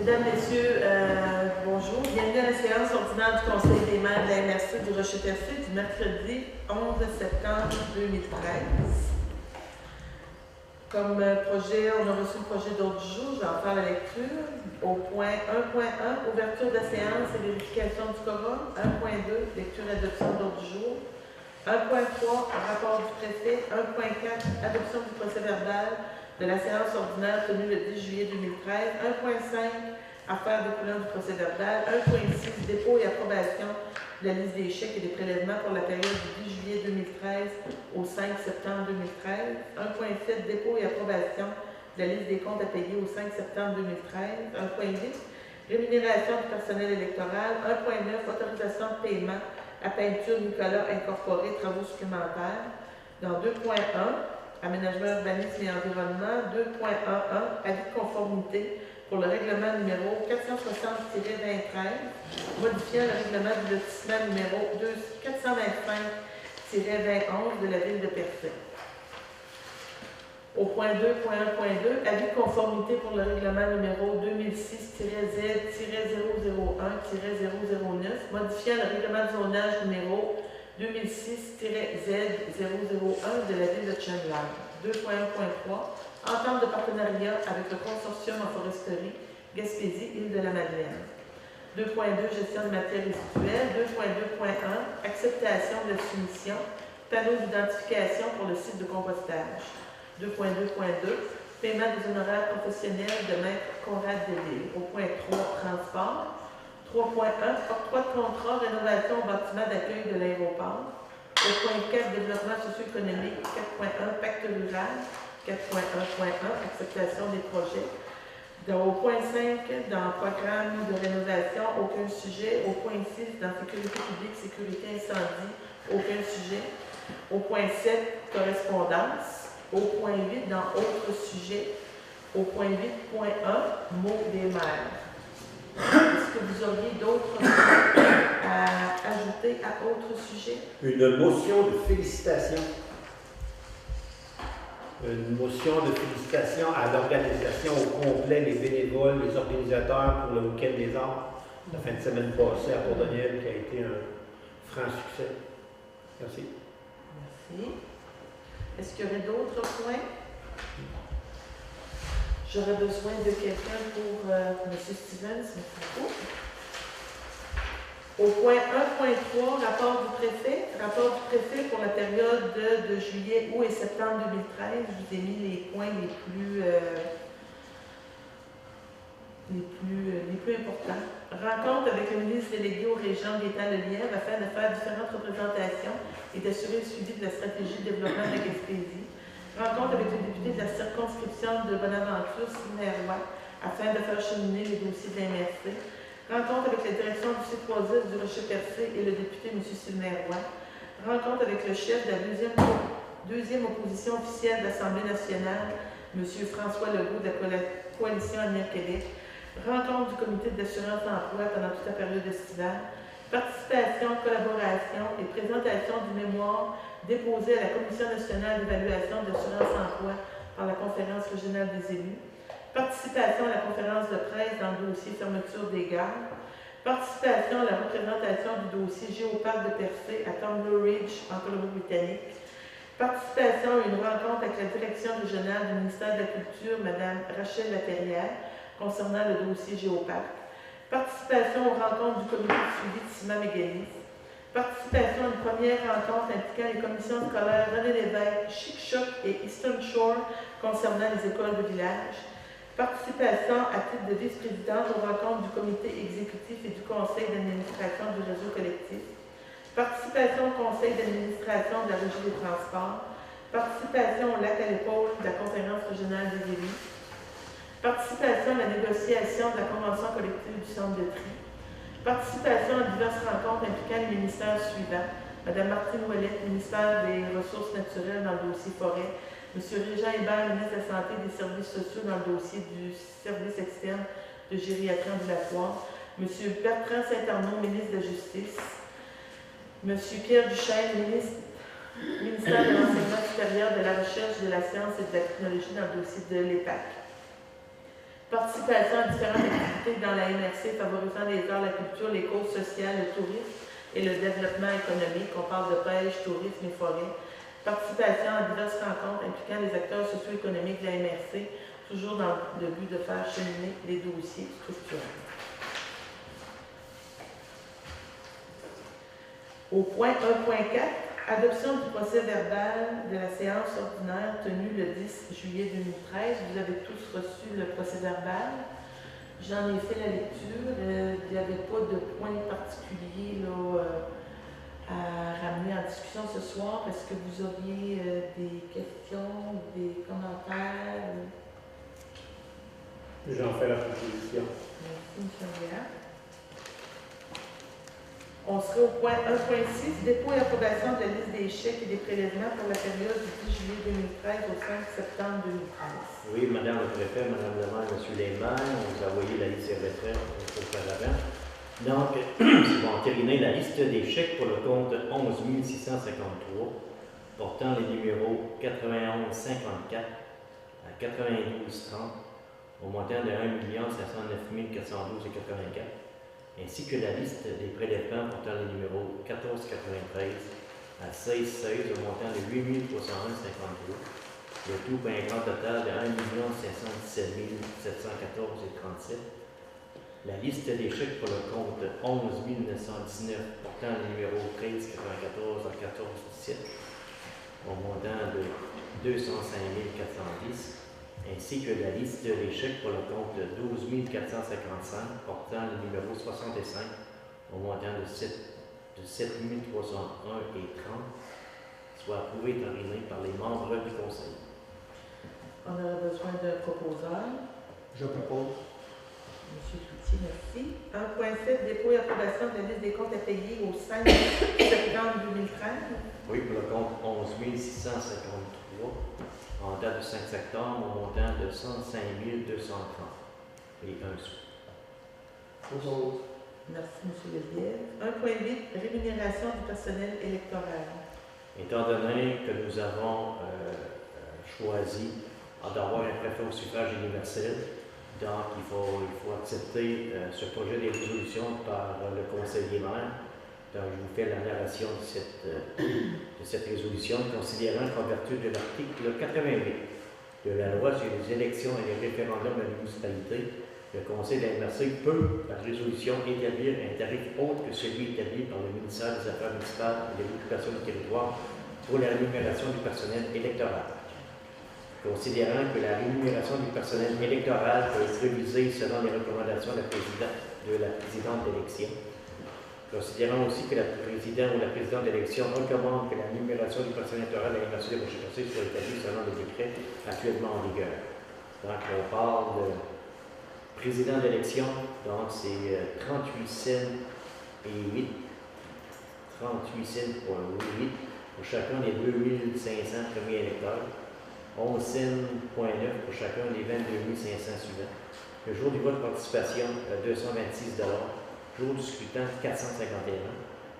Mesdames, Messieurs, bonjour. Bienvenue à la séance ordinaire du Conseil des maires de la MRC du Rocher-Percé du mercredi 11 septembre 2013. Comme projet, on a reçu le projet d'ordre du jour. Je vais en faire la lecture. Au point 1.1, ouverture de la séance et vérification du quorum. 1.2, lecture et adoption d'ordre du jour. 1.3, rapport du préfet. 1.4, adoption du procès verbal de la séance ordinaire tenue le 10 juillet 2013. 1.5, affaires découlant du procès verbal. 1.6, dépôt et approbation de la liste des chèques et des prélèvements pour la période du 10 juillet 2013 au 5 septembre 2013. 1.7, dépôt et approbation de la liste des comptes à payer au 5 septembre 2013. 1.8, rémunération du personnel électoral. 1.9, autorisation de paiement à Peinture Nicolas Incorporé, travaux supplémentaires. Dans 2.1, aménagement, urbanisme et environnement. 2.11, avis de conformité pour le règlement numéro 460-2013, modifiant le règlement du lotissement numéro 425-2011 de la ville de Percé. Au point 2.1.2, avis de conformité pour le règlement numéro 2006-Z-001-009, modifiant le règlement de zonage numéro 2006-Z001 de la ville de Chandler. 2.1.3, entente de partenariat avec le consortium en foresterie Gaspésie, île de la Madeleine. 2.2, gestion de matières résiduelles. 2.2.1, acceptation de la soumission, panneau d'identification pour le site de compostage. 2.2.2, paiement des honoraires professionnels de maître Conrad Delisle. Au point 3, transport. 3.1, octroi de contrat, rénovation au bâtiment d'accueil de l'aéroport. Au point 4, développement socio-économique. 4.1, pacte rural. 4.1.1, acceptation des projets. Au point 5, dans programme de rénovation, aucun sujet. Au point 6, dans sécurité publique, sécurité incendie, aucun sujet. Au point 7, correspondance. Au point 8, dans autres sujets. Au point 8.1, mots des maires. Est-ce que vous auriez d'autres mots à ajouter à autres sujets? Une motion de félicitations. Une motion de félicitations à l'organisation au complet, les bénévoles, les organisateurs pour le week-end des arts, la fin de semaine passée à Port-Daniel, qui a été un franc succès. Merci. Merci. Est-ce qu'il y aurait d'autres points? J'aurais besoin de quelqu'un pour M. Stevens. Merci beaucoup. Au point 1.3, rapport du préfet. Rapport du préfet pour la période de juillet, août et septembre 2013. Je vous ai mis les points les plus importants. Rencontre avec le ministre délégué aux régions Gaétan Lelièvre afin de faire différentes représentations et d'assurer le suivi de la stratégie de développement de la Gaspésie. Rencontre avec le député de la circonscription de Bonaventure, Sylvain Roy, afin de faire cheminer les dossiers de la MRC. Rencontre avec la direction du C3S du Rocher-Percé et le député M. Sylvain Roy. Rencontre avec le chef de la deuxième opposition officielle de l'Assemblée nationale, M. François Legault de la Coalition Avenir Québec. Rencontre du comité d'assurance emploi pendant toute la période estivale. Participation, collaboration et présentation du mémoire déposé à la Commission nationale d'évaluation de l'assurance emploi par la Conférence régionale des élus. Participation à la conférence de presse dans le dossier fermeture des gares. Participation à la représentation du dossier Géoparc de Percé à Tomblow Ridge en Colombie-Britannique. Participation à une rencontre avec la direction régionale du ministère de la Culture, Mme Rachel Laperrière, concernant le dossier Géoparc. Participation aux rencontres du comité de suivi de Cima-Mégalis. Participation à une première rencontre impliquant les commissions scolaires René Lévesque, Chic-Choc et Eastern Shore concernant les écoles de village. Participation à titre de vice-présidente aux rencontres du comité exécutif et du conseil d'administration du réseau collectif. Participation au conseil d'administration de la Régie des transports. Participation au lac à l'épaule de la conférence régionale des élus. Participation à la négociation de la convention collective du centre de tri. Participation à diverses rencontres impliquant les ministères suivants. Mme Martine Ouellette, ministère des Ressources naturelles dans le dossier forêt. M. Régent Hébert, ministre de la Santé et des Services sociaux dans le dossier du service externe de gériatrie ambulatoire. M. Bertrand Saint-Arnaud, ministre de la Justice. M. Pierre Duchesne, ministère de l'Enseignement supérieur, de la Recherche, de la Science et de la Technologie dans le dossier de l'EPAC. Participation à différentes activités dans la MRC favorisant les arts, la culture, les causes sociales, le tourisme et le développement économique. On parle de pêche, tourisme et forêt. Participation à diverses rencontres impliquant les acteurs socio-économiques de la MRC, toujours dans le but de faire cheminer les dossiers structurels. Au point 1.4, adoption du procès verbal de la séance ordinaire tenue le 10 juillet 2013. Vous avez tous reçu le procès verbal. J'en ai fait la lecture. Il n'y avait pas de point particulier là, à ramener en discussion ce soir. Est-ce que vous auriez des questions, des commentaires? J'en fais la proposition. Merci, M. Andréa. On serait au point 1.6, dépôt et approbation de la liste des chèques et des prélèvements pour la période du 10 juillet 2013 au 5 septembre 2013. Oui, Madame le Préfet, Madame le maire, Monsieur les maires, on vous a envoyé la liste des retraits auparavant. Donc, c'est bon, terminer la liste des chèques pour le compte 11 653, portant les numéros 91 54 à 92 30, au montant de 1 509 412,84, ainsi que la liste des prélèvements portant les numéros 1493 à 1616 au montant de 8 301,53, le tout pour un grand total de 1 517 714,37. La liste des chèques pour le compte 11 919 portant les numéros 1394 à 1417 au montant de 205 410. Ainsi que la liste des chèques pour le compte 12 455 portant le numéro 65 au montant de 7 301,30, soit approuvé et terminé par les membres du Conseil. On aurait besoin d'un proposeur. Je propose. Monsieur Cloutier, merci. 1.7, dépôt et approbation de la liste des comptes à payer au 5 septembre 2013. Oui, pour le compte 11 653. En date du 5 septembre, au montant de 105 230 et 1 sou. Propose. Merci, M. Lelièvre. 1.8, rémunération du personnel électoral. Étant donné que nous avons choisi d'avoir un préfet au suffrage universel, donc il faut accepter ce projet de résolution par le conseiller maire. Donc, je vous fais la narration de cette résolution, considérant qu'en vertu de l'article 88 de la loi sur les élections et les référendums à la municipalité, le Conseil de la MRC peut, par résolution, établir un tarif autre que celui établi par le ministère des Affaires municipales et de l'Occupation du territoire pour la rémunération du personnel électoral. Considérant que la rémunération du personnel électoral peut être révisée selon les recommandations de la présidente d'élection, considérant aussi que la présidente ou la présidente d'élection recommande que la rémunération du personnel électoral de la MRC de Rocher-Percé soit établie selon le décret actuellement en vigueur. Donc, on parle de président d'élection, donc c'est 38 cents et 8, 38 cents pour 8 pour chacun des 2500 premiers électeurs, 11 cents pour chacun des 22 500 suivants. Le jour du vote de participation, 226 $. Jour du scrutin, 451.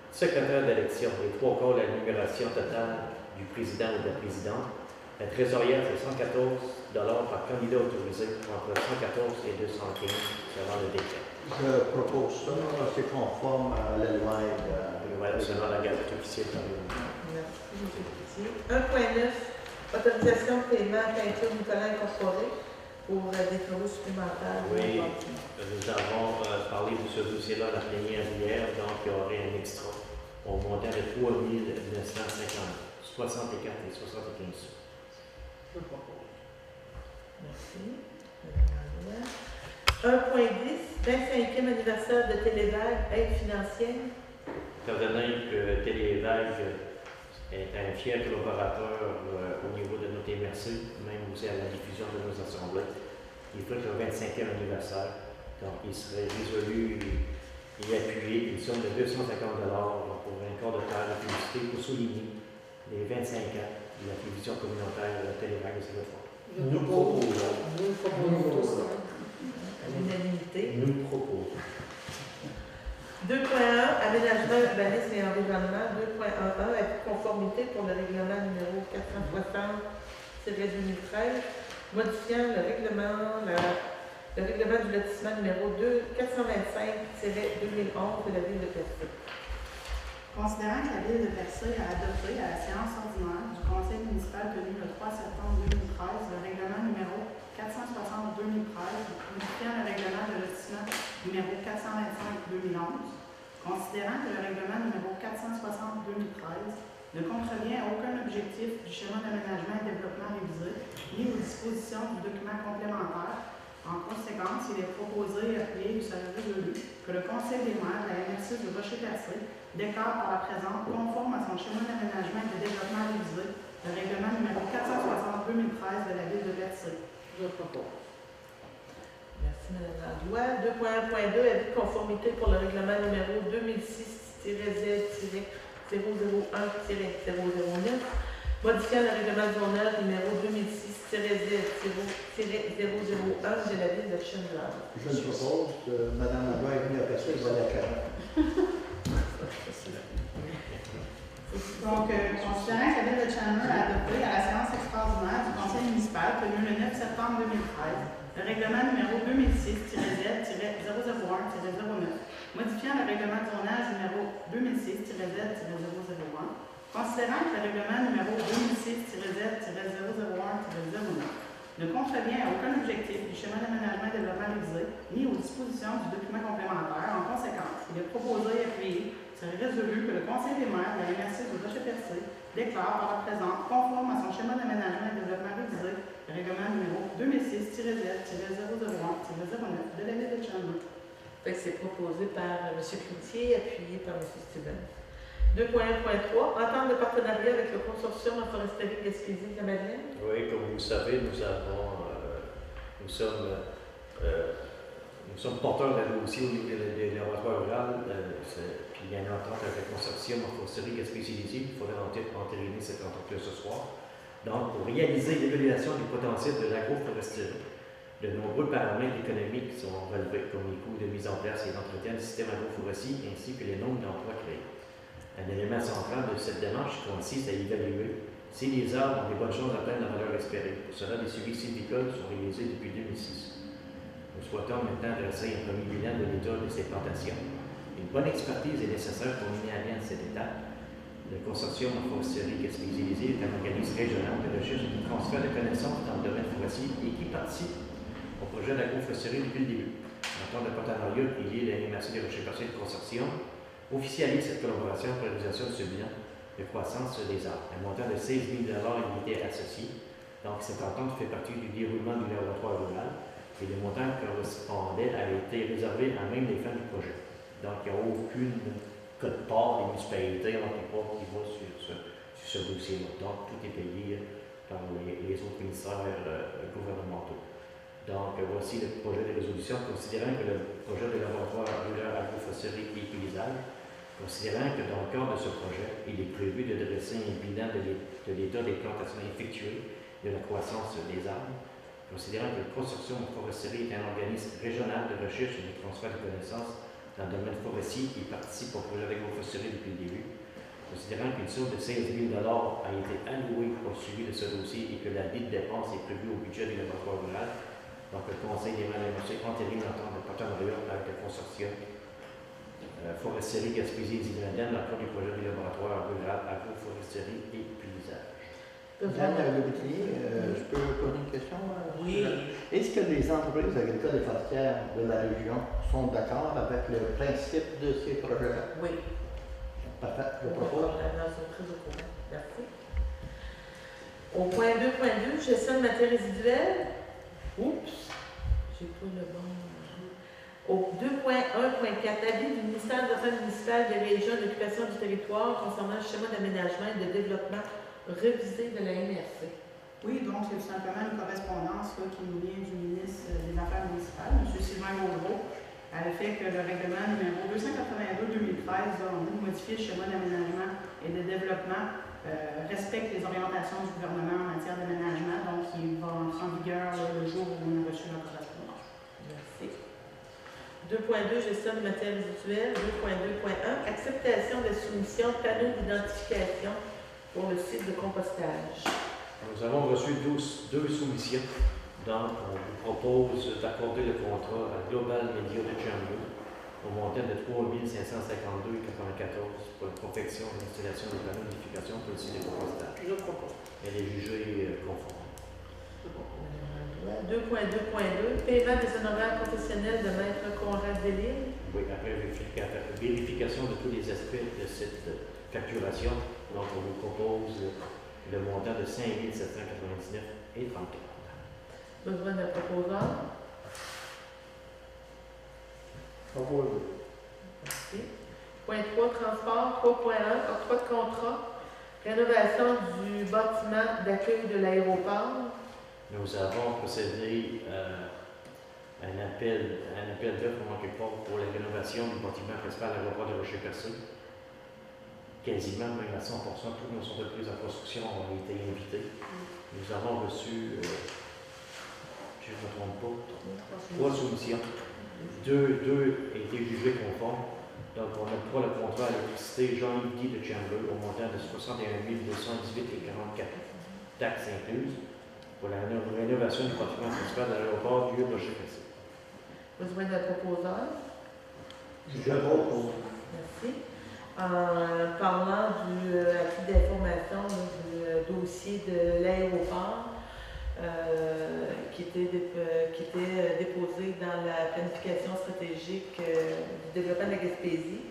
Secrétaire d'élection, les 3/4 de la rémunération totale du président ou de la présidente. La trésorière, c'est 114 $ par candidat autorisé, entre 114 et 215 selon le décret. Je propose ça, c'est conforme à la loi Voilà, selon la gazette officielle. Merci, M. Cloutier. 1.9, autorisation de paiement à Peinture Nicolas Incorporé pour des travaux supplémentaires. Oui, nous avons parlé de ce dossier-là la plénière hier, donc il y aurait un extra au montant de 3 964 et 75 sous. Je propose. Merci. 1.10, 25e anniversaire de Télévague, aide financière. Étant donné que Télévague est un fier collaborateur au niveau de notre MRC, même aussi à la diffusion de nos assemblées, il fait le 25e anniversaire. Donc, il serait résolu et appuyé une somme de 250 $ pour un corps de terre de publicité pour souligner les 25 ans de la télévision communautaire de Télévague et Sénégal. Nous proposons. À l'unanimité. Nous proposons. 2.1, aménagement, urbanisme et environnement. 2.11, avec conformité pour le règlement numéro 460-2013, modifiant le règlement le règlement du lotissement numéro 425-2011 de la Ville de Percé. Considérant que la Ville de Percé a adopté à la séance ordinaire du Conseil municipal tenue le 3 septembre 2013 le règlement numéro 460-2013, modifiant le règlement de lotissement numéro 425-2011, considérant que le règlement numéro 460-2013 ne contrevient à aucun objectif du schéma d'aménagement et développement révisé, ni aux dispositions du document complémentaire. En conséquence, il est proposé et appuyé du serait résolu que le Conseil des maires de la MRC de Rocher-Percé déclare par la présente conforme à son schéma d'aménagement et de développement révisé le règlement numéro 460-2013 de la Ville de Percé. Je propose. Merci, Mme Langlois. 2.1.2, avis de conformité pour le règlement numéro 2006-Z-001-009, modifiant le règlement du zonage numéro 2006-Z-001 de la Ville de Chennevières. Je le propose. Mme Langlois est venue à Percé, elle va l'accueillir. Donc, considérant que la Ville de Chandler a adopté à la séance extraordinaire du Conseil municipal tenue le 9 septembre 2013 le règlement numéro 2006-Z-001-009, modifiant le règlement de zonage numéro 2006-Z-001, considérant que le règlement numéro 2006-Z-001-009 ne contrevient à aucun objectif du schéma d'aménagement et développement révisé, ni aux dispositions du document complémentaire. En conséquence, il est proposé et appuyé serait résolu que le Conseil des maires de la MRC de Rocher-Percé déclare par la présente conforme à son schéma d'aménagement et de développement révisé le règlement numéro 2006-Z-001-09 de la Ville de Chandler. C'est proposé par M. Cloutier, appuyé par M. Stevens. 2.1.3, entente de partenariat avec le consortium en foresterie Gaspésie de la Madeleine. Oui, comme vous le savez, nous sommes porteurs d'un dossier au niveau des laboratoires ruraux. Il y a une entente avec le consortium en foresterie Gaspésie. Il faudrait entériner cette entente-là ce soir. Donc, pour réaliser l'évaluation du potentiel de l'agroforesterie, de nombreux paramètres économiques sont relevés, comme les coûts de mise en place et d'entretien du système agroforestier, ainsi que les nombres d'emplois créés. Un élément central de cette démarche consiste à évaluer si les arbres ont les bonnes chances d'atteindre la valeur espérée. Pour cela, des suivis sylvicoles sont réalisés depuis 2006. Nous souhaitons maintenant dresser un premier bilan de l'état de ces plantations. Une bonne expertise est nécessaire pour mener à bien cette étape. Le consortium en foresterie Gaspésie est un organisme régional de recherche et de transfert de connaissances dans le domaine forestier et qui participe au projet d'agroforesterie depuis le début. L'entente de partenariat qui lie la MRC de Rocher-Percé et le consortium officialise cette collaboration pour la réalisation de ce bilan de croissance des arbres. Un montant de 16 000 $, était associé. Donc, cette entente fait partie du déroulement du laboratoire rural et le montant correspondait a été réservé à même les fins du projet. Donc, il n'y a aucune quote-part des municipalités qui va sur ce dossier-là. Donc, tout est payé par les autres ministères gouvernementaux. Donc, voici le projet de résolution. Considérant que le projet de laboratoire rural agroforesterie et paysage, considérant que dans le cadre de ce projet, il est prévu de dresser un bilan de l'état des plantations effectuées de la croissance des arbres, considérant que le consortium de foresterie est un organisme régional de recherche et de transfert de connaissances dans le domaine forestier qui participe au projet d'agroforesterie depuis le début, considérant qu'une somme de 16 000 $ a été allouée pour le suivi de ce dossier et que la dite dépense est prévue au budget du laboratoire rural. Donc, le Conseil des maires de la entérine l'entente de partenariat avec le consortium foresterie Gaspésie et Madeleine dans le cadre du projet du laboratoire rural agroforesterie et paysage. Madame Le Boutillier, je peux poser une question? Oui. Est-ce que les entreprises agricoles et forestières de la région sont d'accord avec le principe de ces projets-là? Oui. Parfait, je propose. Merci. Au point 2.2, gestion de matières résiduelles. Oups, j'ai pas le bon. Au 2.1.4, avis du ministère des Affaires municipales des régions d'occupation du territoire concernant le schéma d'aménagement et de développement révisé de la MRC. Oui, donc c'est simplement une correspondance qui nous vient du ministre des Affaires municipales, M. Sylvain Gaudreau, à l'effet que le règlement numéro 282-2013 a modifié le schéma d'aménagement et de développement, respecte les orientations du gouvernement en matière d'aménagement, donc il va entrer en vigueur le jour où on a reçu la correspondance. Merci. 2.2, gestion de matières résiduelles. 2.2.1, acceptation de soumission de panneaux d'identification pour le site de compostage. Nous avons reçu deux soumissions Donc, on vous propose d'accorder le contrat à Global Media de Chambly au montant de 3 552,94 pour la confection et l'installation des panneaux de notification pour le site des propriétaires. Je propose. Elle est jugée conforme. 2.2.2, paiement des honoraires professionnels de Maître Conrad Delisle. Oui, après vérification de tous les aspects de cette facturation, donc on vous propose le montant de 5 799,34. Besoin d'un proposeur. Merci. Point 3, transport. 3.1, octroi de contrat. Rénovation du bâtiment d'accueil de l'aéroport. Nous avons procédé à un appel d'offres en quelque part pour la rénovation du bâtiment principal à l'aéroport de Rocher-Percé. Quasiment, même à 100%, toutes nos entreprises en construction ont été invitées. Nous avons reçu, si je ne me trompe pas, 3 soumissions. Deux ont été jugées conformes. Donc, on a pour le contrat à l'électricité Jean-Yves Guy de Chambly au montant de 61 218,44 taxes incluses pour la rénovation du bâtiment principal de l'aéroport du Rocher-Percé. Besoin d'un proposeur. Je propose. Merci. En parlant du acquis d'information du dossier de l'aéroport qui était déposé dans la planification stratégique du développement de la Gaspésie.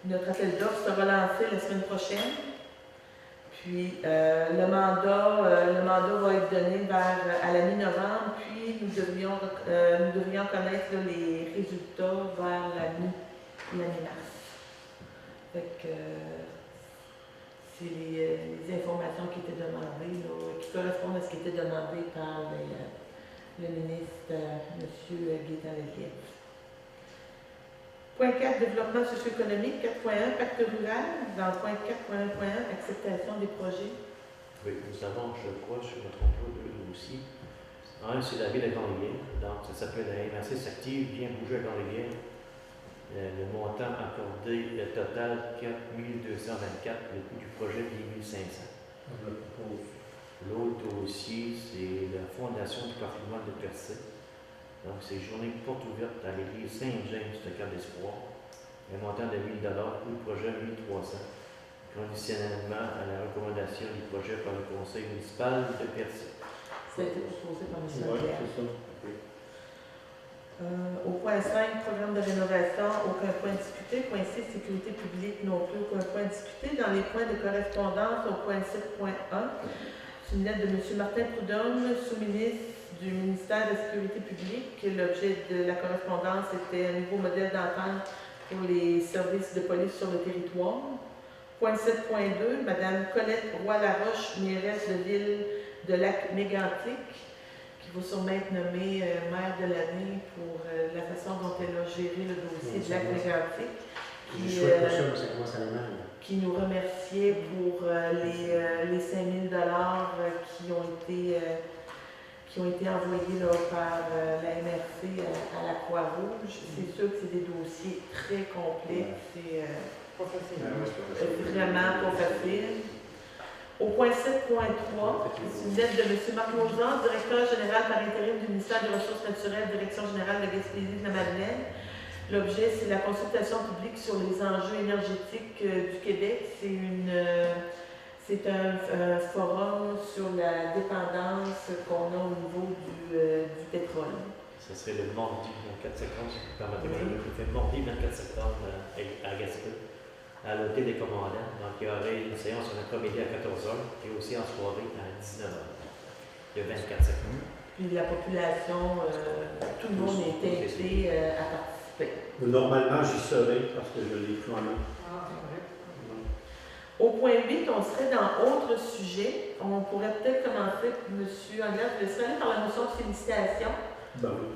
Notre appel d'offres sera lancé la semaine prochaine. Puis le mandat va être donné à la mi-novembre, puis nous devrions connaître là, les résultats vers la mi-mars. C'est les informations qui étaient demandées, là, qui correspondent à ce qui était demandé par le ministre M. Gaétan Lelièvre. Point 4, développement socio-économique. 4.1, pacte rural. Dans le point 4.1.1, acceptation des projets. Oui, nous avons, je crois, je ne me trompe pas, 2 dossiers. Un, c'est la ville de Grande-Rivière. Donc, ça s'appelle la MRC Active, bien bouger à Grande-Rivière. Le montant accordé, le total 4 224, le coût du projet 10 500. L'autre dossier, c'est la Fondation du patrimoine de Percé. Donc, c'est journée porte ouverte à l'église Saint-James de Cap d'Espoir. Un montant de 1 000 coût du projet 1 300. Conditionnellement à la recommandation du projet par le conseil municipal de Percé. Ça a été proposé par M. Oui, Pierre. c'est ça. Au point 5, programme de rénovation, aucun point discuté. Point 6, sécurité publique, non plus, aucun point discuté. Dans les points de correspondance, au point 7.1, c'est une lettre de M. Martin Prudhomme, sous-ministre du ministère de la Sécurité publique. L'objet de la correspondance était un nouveau modèle d'entente pour les services de police sur le territoire. Point 7.2, Mme Colette Roy-Laroche, mairesse de ville de Lac-Mégantic, qui va sûrement être nommée maire de l'année pour la façon dont elle a géré le dossier de Lac-Mégantic. Qui nous remerciait pour les 5 000 qui ont été envoyés là, par la MRC à la Croix-Rouge. C'est sûr que c'est des dossiers très complexes. C'est vraiment pas facile. Au point 7.3, c'est une lettre de M. Marc Lausanne, directeur général par intérim du ministère des Ressources naturelles, Direction générale de la Gaspésie de la Madeleine. L'objet, c'est la consultation publique sur les enjeux énergétiques du Québec. C'est un forum sur la dépendance qu'on a au niveau du pétrole. Ce serait le mardi 24 septembre, si vous permettez. Le mardi 24 septembre à Gaspé, à l'hôtel des commandants. Donc, il y aurait une séance en après-midi à 14h et aussi en soirée à 19h, le 24 septembre. Puis la population, tout le monde est invité à participer. Normalement, j'y serai parce que je l'ai cru en main. Au point 8, on serait dans autre sujet. On pourrait peut-être commencer, M. Anglade, vous laisserez aller par la motion de félicitation. Ben oui.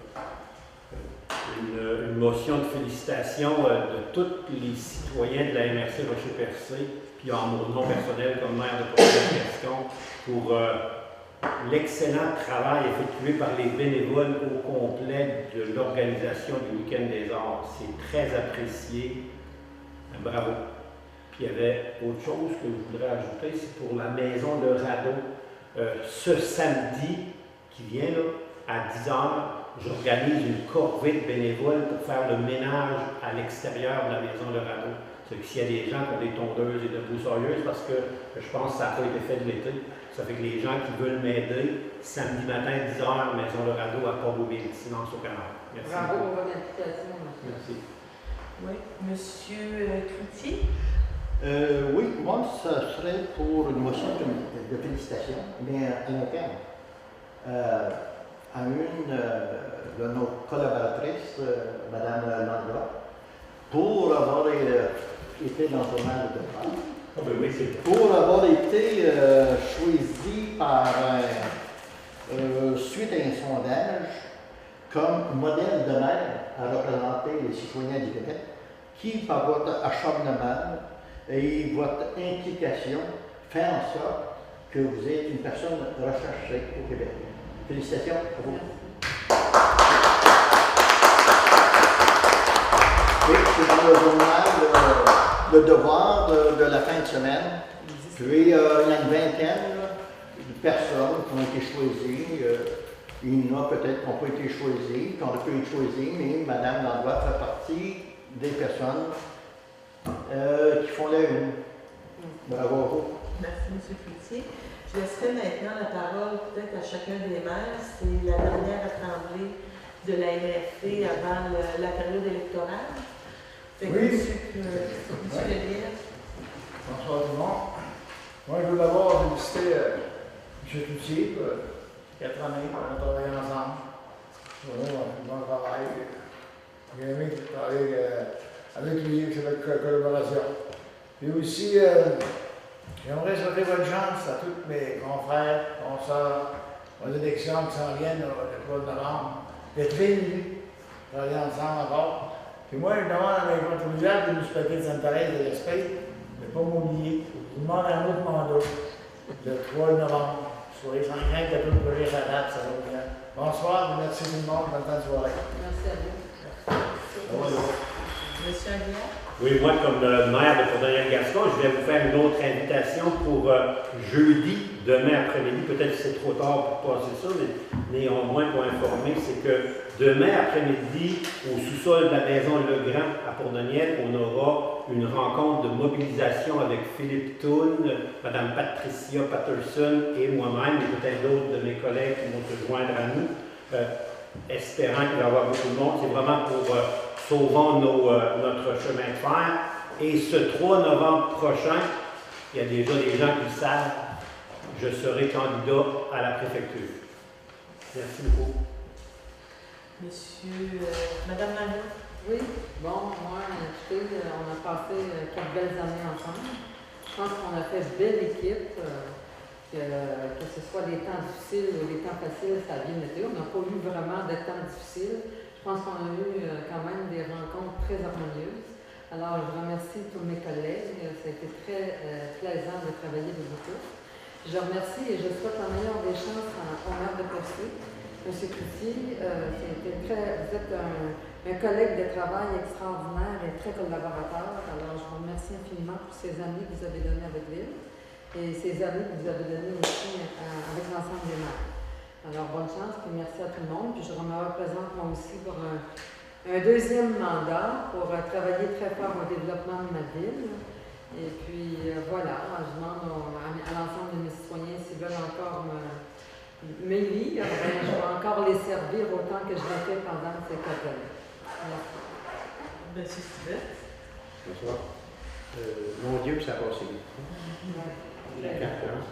Une motion de félicitations de tous les citoyens de la MRC Rocher-Percé, puis en mon nom personnel comme maire de Porte-Gascon, pour l'excellent travail effectué par les bénévoles au complet de l'organisation du Week-end des Arts. C'est très apprécié. Bravo. Puis il y avait autre chose que je voudrais ajouter, c'est pour la maison de radeau. Ce samedi, qui vient, là, à 10 heures, j'organise une corvée de bénévoles pour faire le ménage à l'extérieur de la maison Le Radeau. C'est que s'il y a des gens qui ont des tondeuses et de broussailleuses, parce que je pense que ça n'a pas été fait de l'été, ça fait que les gens qui veulent m'aider, samedi matin, 10 heures, maison Le Radeau à Port-Beauville, silence au canard. Merci. Bravo pour votre implication. Merci. Oui. Monsieur Cloutier? Oui, moi, ça serait pour une motion de félicitation, mais à l'interne. À une de nos collaboratrices, Mme Landra, pour avoir été dans le journal de presse. Ah ben oui, c'est Pour avoir été choisi par suite à un sondage comme modèle de maire à représenter les citoyens du Québec, qui, par votre acharnement et votre implication, fait en sorte que vous êtes une personne recherchée au Québec. Félicitations à vous. Oui, c'est dans le journal Le Devoir de la fin de semaine. Puis il y a une vingtaine de personnes qui ont été choisies. Il y en a peut-être qui n'ont pas été choisies, qui ont pu être choisies, mais Mme Landroit fait partie des personnes qui font la une. Bravo à vous. Merci, M. Cloutier. Je laisserai maintenant la parole peut-être à chacun des maires. C'est la dernière assemblée de la MRC avant la période électorale. Fait que Oui. Monsieur Lelièvre. Bonsoir tout le monde. Moi, je veux d'abord féliciter M. Cloutier pour 4 années, on a travaillé ensemble. Voilà, on a fait un bon travail. J'ai aimé travailler avec lui, c'est notre collaboration. Et aussi, j'aimerais souhaiter bonne chance à tous mes confrères, consoeurs, aux élections qui s'en viennent le 3 novembre, d'être réunis, travailler ensemble encore. Puis moi, je demande à mes contribuables de nous souhaiter de Sainte-Thérèse de l'Esprit de ne pas m'oublier. Je demande un autre mandat, le 3 novembre. Soyez sans crainte que tout le projet s'adapte, ça va bien. Bonsoir, merci tout le monde, bonne fin de soirée. Merci à vous. Monsieur Aguilar. Oui, moi, comme maire de Courdonnière-Gascon, je vais vous faire une autre invitation pour jeudi, demain après-midi. Peut-être que c'est trop tard pour passer ça, mais néanmoins pour informer, c'est que demain après-midi, au sous-sol de la maison Legrand à Courdonnière, on aura une rencontre de mobilisation avec Philippe Toune, Mme Patricia Patterson et moi-même, et peut-être d'autres de mes collègues qui vont se joindre à nous, espérant qu'il va y avoir beaucoup de monde. C'est vraiment pour sauvons notre chemin de fer. Et ce 3 novembre prochain, il y a déjà des gens qui le savent, je serai candidat à la préfecture. Merci beaucoup. Madame Magnon. Oui, bon, moi, écoutez, on a passé 4 belles années ensemble. Je pense qu'on a fait belle équipe, que ce soit des temps difficiles ou des temps faciles, ça a bien été. On n'a pas eu vraiment de temps difficiles. Je pense qu'on a eu quand même des rencontres très harmonieuses. Alors, je remercie tous mes collègues. Ça a été très plaisant de travailler avec vous tous. Je remercie et je souhaite la meilleure des chances au maire de Percé. M. Cloutier, vous êtes un collègue de travail extraordinaire et très collaborateur. Alors, je vous remercie infiniment pour ces années que vous avez données avec Ville et ces années que vous avez données aussi avec l'ensemble des maires. Alors, bonne chance, puis merci à tout le monde. Puis je me représente moi aussi pour un deuxième mandat pour travailler très fort au développement de ma ville. Et puis, voilà, je demande à l'ensemble de mes citoyens s'ils veulent encore m'élire, je vais encore les servir autant que je l'ai fait pendant ces 4 années. Monsieur Stibet. Bonsoir. Mon Dieu, ça va assez vite. Ouais. 4 ans.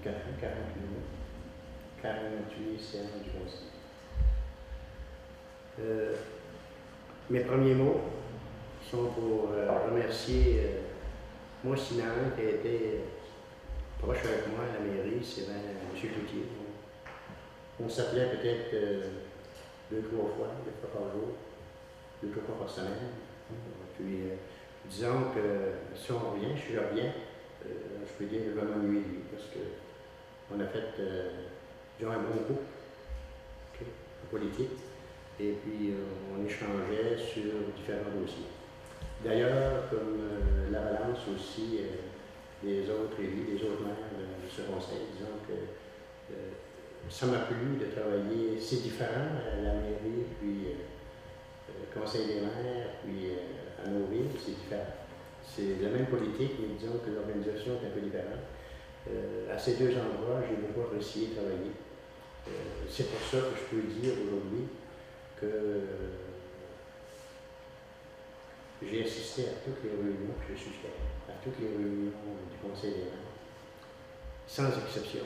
40 minutes. 48, c'est un du conseil. Mes premiers mots sont pour remercier moi, Sinan, qui a été proche avec moi à la mairie, c'est bien M. Cloutier. On s'appelait peut-être 2-3 fois par jour, 2-3 fois par semaine. Puis, disons que si on revient, je reviens, je peux dire que je vais m'ennuyer de lui parce qu'on a fait disons, un bon coup en politique et puis on échangeait sur différents dossiers. D'ailleurs, comme la balance aussi des autres élus, des autres maires de ce conseil, disons que ça m'a plu de travailler, c'est différent à la mairie, puis conseil des maires, puis à nos villes, c'est différent. C'est la même politique, mais disons que l'organisation est un peu différente. À ces deux endroits, j'ai beaucoup apprécié travailler. C'est pour ça que je peux dire aujourd'hui que j'ai assisté à toutes les réunions que je suis allé, à toutes les réunions du Conseil des maires, sans exception.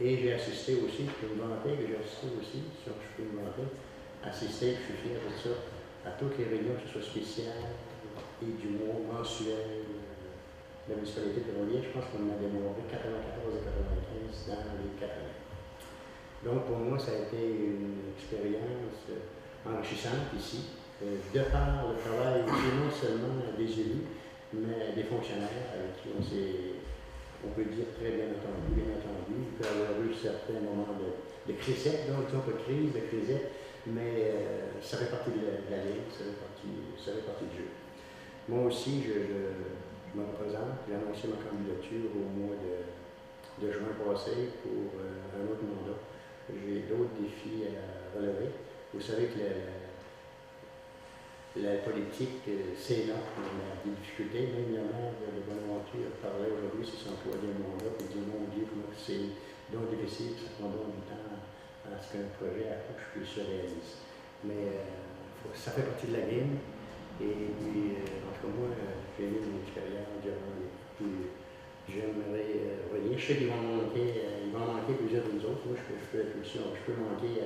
Et j'ai assisté aussi, je peux me vanter que j'ai assisté aussi, si je peux me vanter, assister, je suis fier de ça, à toutes les réunions, que ce soit spéciales et du mois mensuel de la municipalité de Grelier. Je pense qu'on en a démembré 94 et 95 dans les 4 années. Donc pour moi, ça a été une expérience enrichissante ici, de par le travail, non seulement des élus, mais des fonctionnaires avec qui on peut dire très bien entendu. Il peut y avoir eu certains moments de crisette, donc disons pas de crise, de crisette, mais ça fait partie de la ligne, ça fait partie du jeu. Moi aussi, je me représente, j'ai annoncé ma candidature au mois de juin passé pour un autre mandat. J'ai d'autres défis à relever. Vous savez que la politique, c'est là, on a des difficultés. Même le maire de Bonaventure parlait aujourd'hui, c'est son troisième mandat, puis il dit mon Dieu, comment c'est donc difficile, ça prend donc du temps à ce qu'un projet à couche puisse se réaliser. Mais ça fait partie de la game. Et puis, en tout cas, moi, j'ai eu mon expérience durant les. Puis, j'aimerais revenir. Je sais qu'il va manquer plusieurs de nous autres. Moi, je peux manquer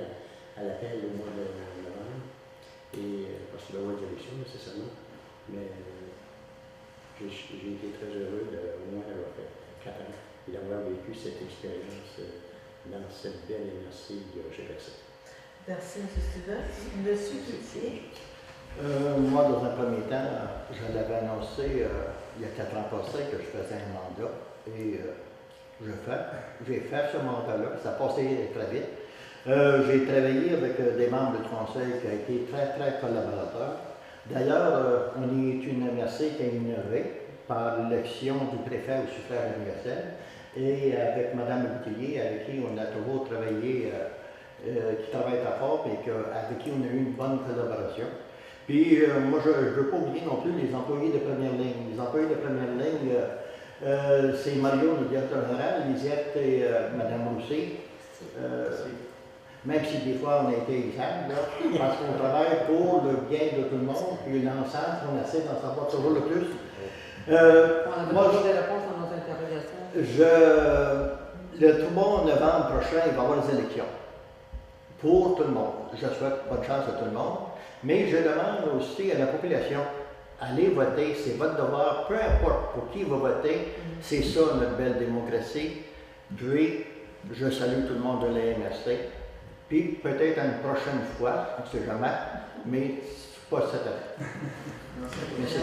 à l'appel au mois de novembre. Et parce qu'il va y avoir des élections, nécessairement. Mais j'ai été très heureux au moins d'avoir fait 4 ans et d'avoir vécu cette expérience dans cette belle énergie de Roger Percé. Merci, M. Stevens. M. Cloutier. Moi, dans un premier temps, je l'avais annoncé il y a 4 ans passés que je faisais un mandat et j'ai fait ce mandat-là. Ça a passé très vite. J'ai travaillé avec des membres du conseil qui ont été très, très collaborateurs. D'ailleurs, on est une MRC qui est innové par l'élection du préfet au suffrage universel et avec Mme Boutillier, avec qui on a toujours travaillé, qui travaille très fort et avec qui on a eu une bonne collaboration. Puis, moi, je ne veux pas oublier non plus les employés de première ligne. Les employés de première ligne, c'est Mario, le directeur général, Lisette et Mme Roussy. Même si des fois on a été exemples, parce qu'on travaille pour le bien de tout le monde, puis l'ensemble, on essaie d'en savoir toujours le plus. On a besoin de réponses à nos interrogations. Le 3 novembre prochain, il va y avoir les élections. Pour tout le monde. Je souhaite bonne chance à tout le monde. Mais je demande aussi à la population, allez voter, c'est votre devoir, peu importe pour qui vous votez, c'est ça notre belle démocratie. Puis, je salue tout le monde de la MRC. Puis, peut-être une prochaine fois, on ne sait jamais, mais pas cette année. Merci.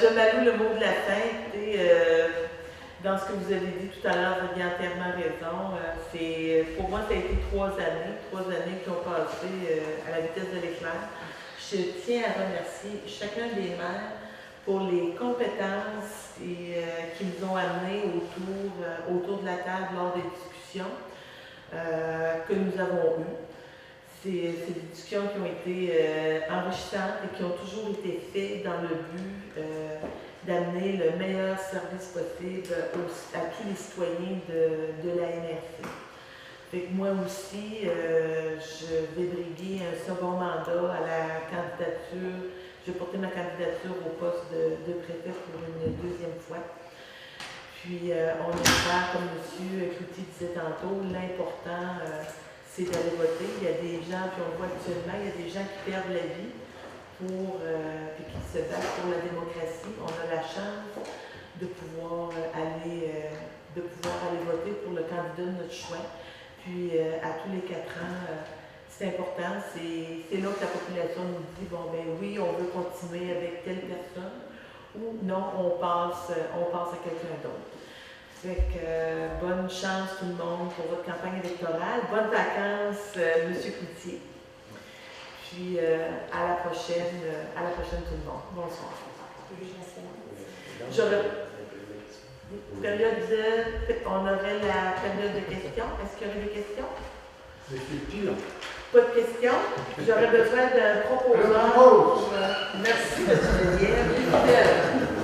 Je m'alloue le mot de la fin. Dans ce que vous avez dit tout à l'heure, vous avez entièrement raison. Pour moi, ça a été 3 années qui ont passé à la vitesse de l'éclair. Je tiens à remercier chacun des maires pour les compétences qui nous ont amenés autour de la table lors des discussions que nous avons eues. Ces discussions qui ont été enrichissantes et qui ont toujours été faites dans le but d'amener le meilleur service possible à tous les citoyens de la MRC. Fait que moi aussi, je vais briguer un second mandat à la candidature. Je vais porter ma candidature au poste de préfet pour une 2e fois. Puis, on espère, comme M. Cloutier disait tantôt, l'important, c'est d'aller voter. Il y a des gens, puis on le voit actuellement, il y a des gens qui perdent la vie puis qui se battent pour la démocratie. On a la chance de pouvoir aller voter pour le candidat de notre choix. Puis, à tous les 4 ans, c'est important. C'est là que la population nous dit, bon, ben oui, on veut continuer avec telle personne, ou non, on passe à quelqu'un d'autre. Fait que bonne chance tout le monde pour votre campagne électorale. Bonnes vacances, M. Cloutier. Puis à la prochaine tout le monde. Bonsoir. juge la séance. On aurait la période de questions. Est-ce qu'il y aurait des questions? Monsieur Pilon. Pas de questions. J'aurais besoin d'un proposeur. Merci, M. Lelièvre.